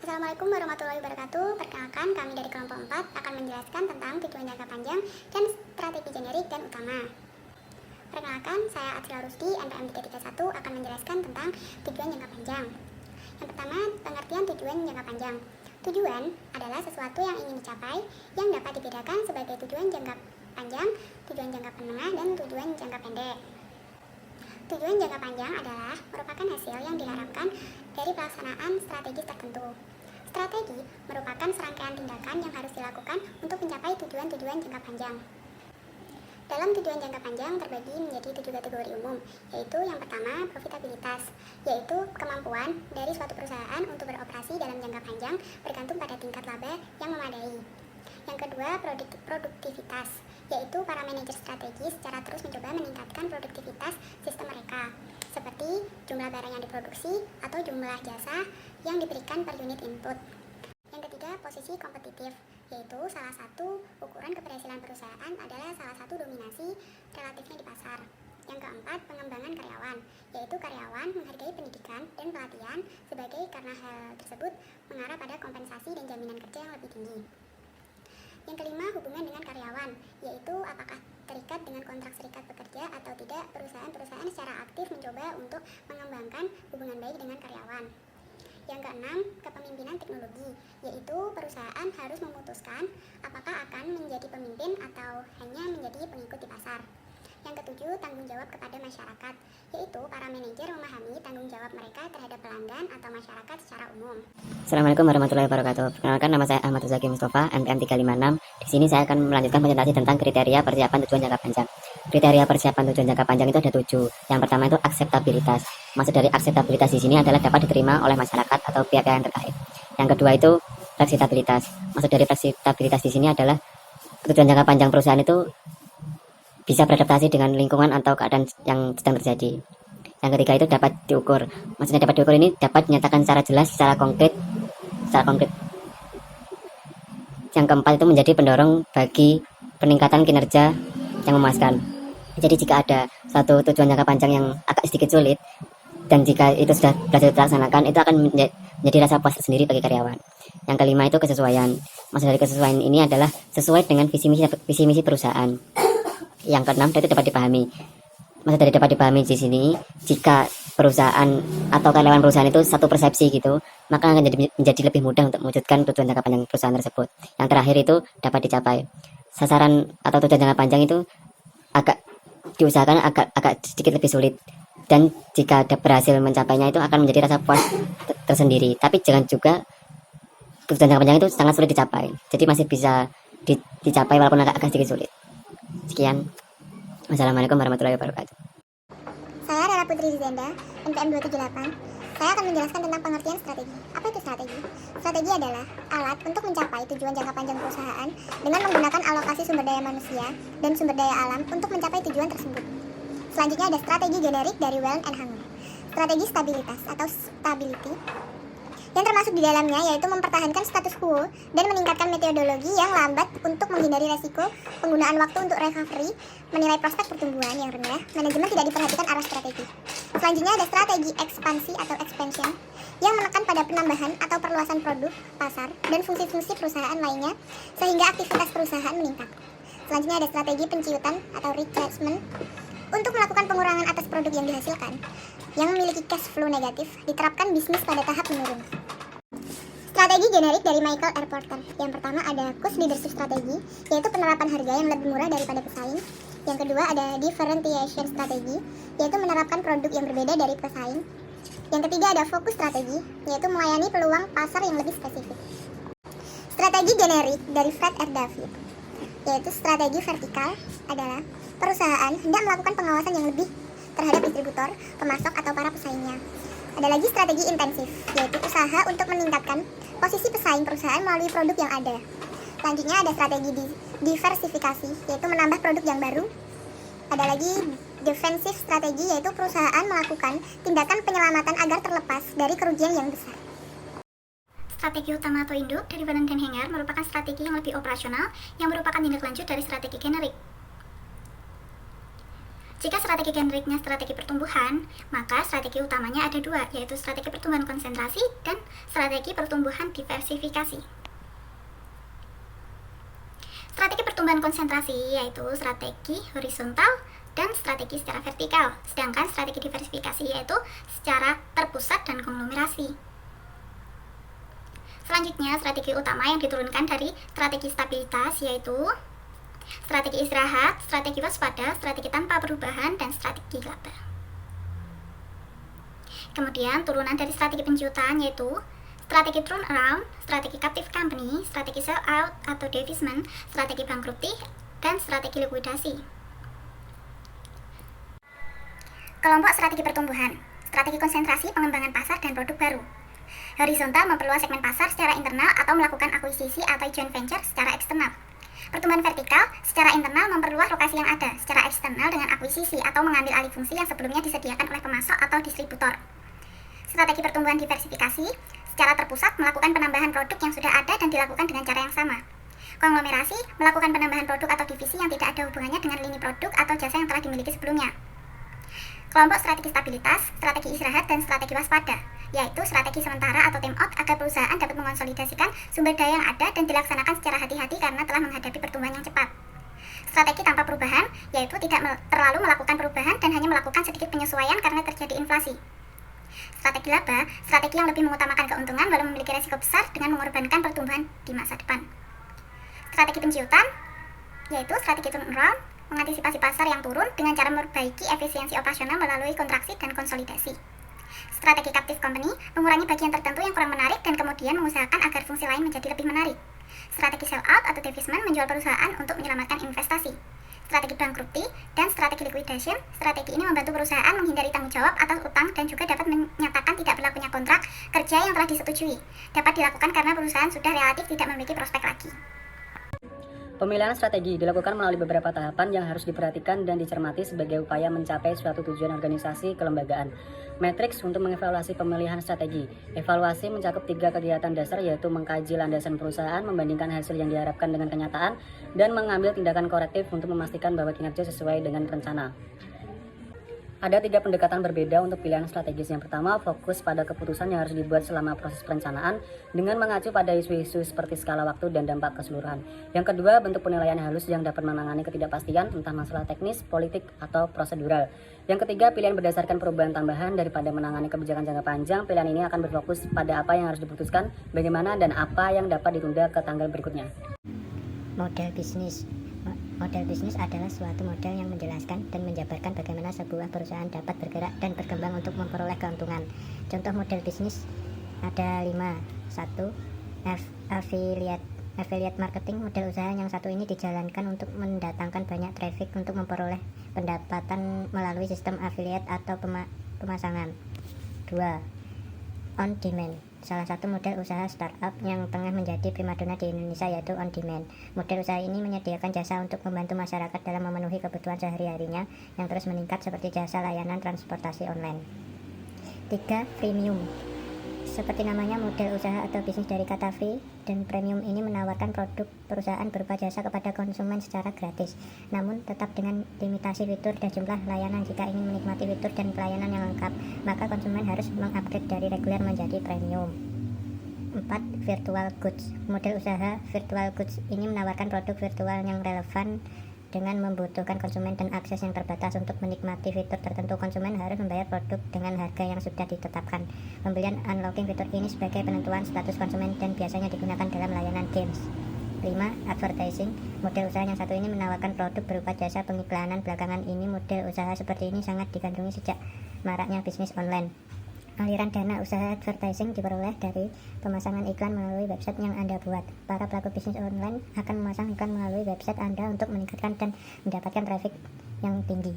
Assalamualaikum warahmatullahi wabarakatuh. Perkenalkan, kami dari kelompok 4 akan menjelaskan tentang tujuan jangka panjang dan strategi generik dan utama. Perkenalkan, saya Atsila Rusdi, NPM 331 akan menjelaskan tentang tujuan jangka panjang. Yang pertama, pengertian tujuan jangka panjang. Tujuan adalah sesuatu yang ingin dicapai yang dapat dibedakan sebagai tujuan jangka panjang, tujuan jangka menengah, dan tujuan jangka pendek. Tujuan jangka panjang adalah merupakan hasil yang diharapkan dari pelaksanaan strategi tertentu. Strategi merupakan serangkaian tindakan yang harus dilakukan untuk mencapai tujuan-tujuan jangka panjang. Dalam tujuan jangka panjang terbagi menjadi 7 kategori umum, yaitu yang pertama profitabilitas, yaitu kemampuan dari suatu perusahaan untuk beroperasi dalam jangka panjang bergantung pada tingkat laba yang memadai. Yang kedua, produktivitas, yaitu para manajer strategi secara terus mencoba meningkatkan produktivitas sistem mereka, seperti jumlah barang yang diproduksi atau jumlah jasa yang diberikan per unit input. Yang ketiga, posisi kompetitif, yaitu salah satu ukuran keberhasilan perusahaan adalah salah satu dominasi relatifnya di pasar. Yang keempat, pengembangan karyawan, yaitu karyawan menghargai pendidikan dan pelatihan sebagai karena hal tersebut mengarah pada kompensasi dan jaminan kerja yang lebih tinggi. Yang kelima, hubungan dengan karyawan, yaitu apakah terikat dengan kontrak serikat pekerja atau tidak. Perusahaan-perusahaan secara aktif mencoba untuk mengembangkan hubungan baik dengan karyawan. Yang keenam, kepemimpinan teknologi, yaitu perusahaan harus memutuskan apakah akan menjadi pemimpin atau hanya menjadi pengikut di pasar. Yang ketujuh, tanggung jawab kepada masyarakat, yaitu para manajer memahami tanggung jawab mereka terhadap pelanggan atau masyarakat secara umum. Assalamualaikum warahmatullahi wabarakatuh. Perkenalkan, nama saya Ahmad Zaki Mustafa, NPM 356. Di sini saya akan melanjutkan presentasi tentang kriteria persiapan tujuan jangka panjang. Kriteria persiapan tujuan jangka panjang itu ada 7. Yang pertama itu akseptabilitas. Maksud dari akseptabilitas di sini adalah dapat diterima oleh masyarakat atau pihak yang terkait. Yang kedua itu fleksitabilitas. Maksud dari fleksitabilitas di sini adalah tujuan jangka panjang perusahaan itu bisa beradaptasi dengan lingkungan atau keadaan yang sedang terjadi. Yang ketiga itu dapat diukur. Maksudnya dapat diukur ini dapat dinyatakan secara jelas, secara konkret. Yang keempat itu menjadi pendorong bagi peningkatan kinerja yang memuaskan. Jadi jika ada satu tujuan jangka panjang yang agak sedikit sulit, dan jika itu sudah berhasil dilaksanakan, itu akan menjadi rasa puas tersendiri bagi karyawan. Yang kelima itu kesesuaian. Maksud dari kesesuaian ini adalah sesuai dengan visi misi perusahaan. Yang keenam itu dapat dipahami. Maksud dari dapat dipahami di sini, jika perusahaan atau karyawan perusahaan itu satu persepsi gitu, maka akan menjadi lebih mudah untuk mewujudkan tujuan jangka panjang perusahaan tersebut. Yang terakhir itu dapat dicapai. Sasaran atau tujuan jangka panjang itu agak diusahakan agak sedikit lebih sulit, dan jika berhasil mencapainya itu akan menjadi rasa puas tersendiri. Tapi jangan juga tujuan jangka panjang itu sangat sulit dicapai, jadi masih bisa dicapai walaupun agak sedikit sulit. Sekian. Wassalamualaikum warahmatullahi wabarakatuh. Saya Rara Putri Zenda, NPM 278. Saya akan menjelaskan tentang pengertian strategi. Apa itu strategi? Strategi adalah alat untuk mencapai tujuan jangka panjang perusahaan dengan menggunakan alokasi sumber daya manusia dan sumber daya alam untuk mencapai tujuan tersebut. Selanjutnya ada strategi generik dari Wellen and Hanger. Strategi stabilitas atau stability yang termasuk di dalamnya yaitu mempertahankan status quo dan meningkatkan metodologi yang lambat untuk menghindari resiko, penggunaan waktu untuk recovery, menilai prospek pertumbuhan yang rendah, manajemen tidak diperhatikan arah strategi. Selanjutnya ada strategi ekspansi atau expansion yang menekan pada penambahan atau perluasan produk, pasar, dan fungsi-fungsi perusahaan lainnya sehingga aktivitas perusahaan meningkat. Selanjutnya ada strategi penciutan atau retrenchment untuk melakukan pengurangan atas produk yang dihasilkan yang memiliki cash flow negatif, diterapkan bisnis pada tahap menurun. Strategi generik dari Michael R. Porter. Yang pertama ada cost leadership strategi, yaitu penerapan harga yang lebih murah daripada pesaing. Yang kedua ada differentiation strategi, yaitu menerapkan produk yang berbeda dari pesaing. Yang ketiga ada fokus strategi, yaitu melayani peluang pasar yang lebih spesifik. Strategi generik dari Fred R. David, yaitu strategi vertikal adalah perusahaan hendak melakukan pengawasan yang lebih terhadap distributor, pemasok, atau para pesaingnya. Ada lagi strategi intensif, yaitu usaha untuk meningkatkan posisi pesaing perusahaan melalui produk yang ada. Selanjutnya ada strategi diversifikasi, yaitu menambah produk yang baru. Ada lagi defensive strategi, yaitu perusahaan melakukan tindakan penyelamatan agar terlepas dari kerugian yang besar. Strategi utama atau induk dari Wellen dan Hanger merupakan strategi yang lebih operasional yang merupakan tindak lanjut dari strategi generik. Jika strategi generiknya strategi pertumbuhan, maka strategi utamanya ada dua, yaitu strategi pertumbuhan konsentrasi dan strategi pertumbuhan diversifikasi. Strategi pertumbuhan konsentrasi yaitu strategi horizontal dan strategi secara vertikal, sedangkan strategi diversifikasi yaitu secara terpusat dan konglomerasi. Selanjutnya, strategi utama yang diturunkan dari strategi stabilitas yaitu strategi istirahat, strategi waspada, strategi tanpa perubahan, dan strategi laba. Kemudian turunan dari strategi penjutaan yaitu strategi turnaround, strategi captive company, strategi sell out atau divestment, strategi bangkruptcy, dan strategi likuidasi. Kelompok strategi pertumbuhan, strategi konsentrasi pengembangan pasar dan produk baru. Horizontal memperluas segmen pasar secara internal atau melakukan akuisisi atau joint venture secara eksternal. Pertumbuhan vertikal secara internal memperluas lokasi yang ada secara eksternal dengan akuisisi atau mengambil alih fungsi yang sebelumnya disediakan oleh pemasok atau distributor. Strategi pertumbuhan diversifikasi secara terpusat melakukan penambahan produk yang sudah ada dan dilakukan dengan cara yang sama. Konglomerasi melakukan penambahan produk atau divisi yang tidak ada hubungannya dengan lini produk atau jasa yang telah dimiliki sebelumnya. Kelompok strategi stabilitas, strategi istirahat, dan strategi waspada, yaitu strategi sementara atau time out agar perusahaan dapat mengonsolidasikan sumber daya yang ada dan dilaksanakan secara hati-hati karena telah menghadapi pertumbuhan yang cepat. Strategi tanpa perubahan, yaitu tidak terlalu melakukan perubahan dan hanya melakukan sedikit penyesuaian karena terjadi inflasi. Strategi laba, strategi yang lebih mengutamakan keuntungan walau memiliki resiko besar dengan mengorbankan pertumbuhan di masa depan. Strategi penjiutan, yaitu strategi turnaround, mengantisipasi pasar yang turun dengan cara memperbaiki efisiensi operasional melalui kontraksi dan konsolidasi. Strategi captive company, mengurangi bagian tertentu yang kurang menarik dan kemudian mengusahakan agar fungsi lain menjadi lebih menarik. Strategi sell out atau divestment, menjual perusahaan untuk menyelamatkan investasi. Strategi bangkruptcy dan strategi liquidation, strategi ini membantu perusahaan menghindari tanggung jawab atas utang dan juga dapat menyatakan tidak berlakunya kontrak kerja yang telah disetujui. Dapat dilakukan karena perusahaan sudah relatif tidak memiliki prospek lagi. Pemilihan strategi dilakukan melalui beberapa tahapan yang harus diperhatikan dan dicermati sebagai upaya mencapai suatu tujuan organisasi kelembagaan. Matriks untuk mengevaluasi pemilihan strategi. Evaluasi mencakup 3 kegiatan dasar, yaitu mengkaji landasan perusahaan, membandingkan hasil yang diharapkan dengan kenyataan, dan mengambil tindakan korektif untuk memastikan bahwa kinerja sesuai dengan rencana. Ada 3 pendekatan berbeda untuk pilihan strategis. Yang pertama, fokus pada keputusan yang harus dibuat selama proses perencanaan dengan mengacu pada isu-isu seperti skala waktu dan dampak keseluruhan. Yang kedua, bentuk penilaian halus yang dapat menangani ketidakpastian, entah masalah teknis, politik, atau prosedural. Yang ketiga, pilihan berdasarkan perubahan tambahan daripada menangani kebijakan jangka panjang. Pilihan ini akan berfokus pada apa yang harus diputuskan, bagaimana, dan apa yang dapat ditunda ke tanggal berikutnya. Model bisnis. Model bisnis adalah suatu model yang menjelaskan dan menjabarkan bagaimana sebuah perusahaan dapat bergerak dan berkembang untuk memperoleh keuntungan. Contoh model bisnis ada 5. 1. Affiliate marketing. Model usaha yang satu ini dijalankan untuk mendatangkan banyak traffic untuk memperoleh pendapatan melalui sistem affiliate atau pemasangan. 2. On demand. Salah satu model usaha startup yang tengah menjadi primadona di Indonesia yaitu on demand. Model usaha ini menyediakan jasa untuk membantu masyarakat dalam memenuhi kebutuhan sehari-harinya yang terus meningkat seperti jasa layanan transportasi online. 3. Freemium. Seperti namanya, model usaha atau bisnis dari kata free dan premium ini menawarkan produk perusahaan berupa jasa kepada konsumen secara gratis, namun tetap dengan limitasi fitur dan jumlah layanan. Jika ingin menikmati fitur dan pelayanan yang lengkap, maka konsumen harus mengupgrade dari reguler menjadi premium. 4. Virtual goods. Model usaha virtual goods ini menawarkan produk virtual yang relevan dengan membutuhkan konsumen dan akses yang terbatas. Untuk menikmati fitur tertentu, konsumen harus membayar produk dengan harga yang sudah ditetapkan. Pembelian unlocking fitur ini sebagai penentuan status konsumen dan biasanya digunakan dalam layanan games. 5. Advertising. Model usaha yang satu ini menawarkan produk berupa jasa pengiklanan. Belakangan ini model usaha seperti ini sangat digandrungi sejak maraknya bisnis online. Aliran dana usaha advertising diperoleh dari pemasangan iklan melalui website yang Anda buat. Para pelaku bisnis online akan memasang iklan melalui website Anda untuk meningkatkan dan mendapatkan traffic yang tinggi.